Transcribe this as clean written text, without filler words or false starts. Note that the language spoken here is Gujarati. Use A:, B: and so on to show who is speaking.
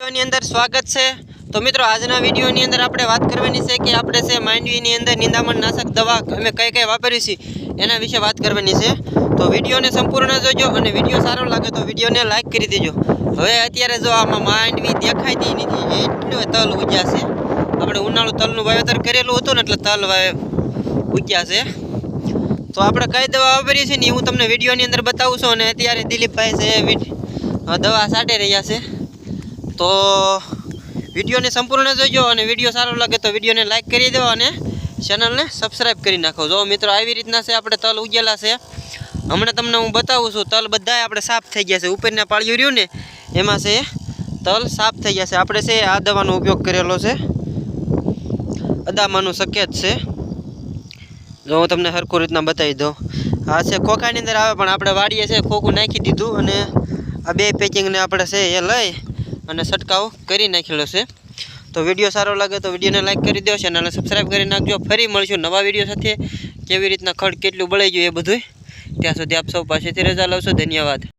A: વિડિયોની અંદર સ્વાગત છે। તો મિત્રો આજના વિડિયોની અંદર આપણે વાત કરવાની છે કે આપણે છે માંડવીની અંદર નિંદામણ નાશક દવા અમે કઈ કઈ વાપરી છે એના વિશે વાત કરવાની છે। તો વિડિયોને સંપૂર્ણ જોજો અને વિડિયો સારો લાગે તો વિડિયોને લાઈક કરી દેજો। હવે અત્યારે જો આમાં માંડવી દેખાતી નથી એટલો તલ ઉગ્યા છે। આપણે ઉનાળુ તલનું વાવેતર કરેલું હતું ને એટલે તલ ઉગ્યા છે। તો આપણે કઈ દવા વાપરીએ છીએ ને હું તમને વિડિયોની અંદર બતાવું છું। અને અત્યારે દિલીપભાઈ છે દવા છાંટી રહ્યા છે। તો વિડિયોને સંપૂર્ણ જોજો અને વિડિયો સારો લાગે તો વિડિયોને લાઈક કરી દો અને ચેનલને સબસ્ક્રાઇબ કરી નાખો। જો મિત્રો આવી રીતના છે આપણે તલ ઉગેલા છે। હમણાં તમને હું બતાવું છું તલ બધાય આપણે સાફ થઈ ગયા છે। ઉપરના પાળિયું રહ્યું ને એમાં છે તલ સાફ થઈ ગયા છે। આપણે છે આ દવાનો ઉપયોગ કરેલો છે અદામાનું સકેત છે। જો હું તમને સરખું રીતના બતાવી દઉં। આ છે ખોખાની અંદર આવે પણ આપણે વાડીએ છે ખોખું નાખી દીધું અને આ બે પેકિંગને આપણે છે એ લઈ અને છંટકાવ કરી નાખેલો છે। તો વિડિયો સારો લાગે તો વિડિયોને લાઈક કરી દો, ચેનલને સબસ્ક્રાઇબ કરી નાખજો। ફરી મળશું નવા વિડિયો સાથે, કેવી રીતના ખડ કેટલું બળી ગયું એ બધું। ત્યાં સુધી આપ સૌ પાસેથી રજા લઉં છું। ધન્યવાદ।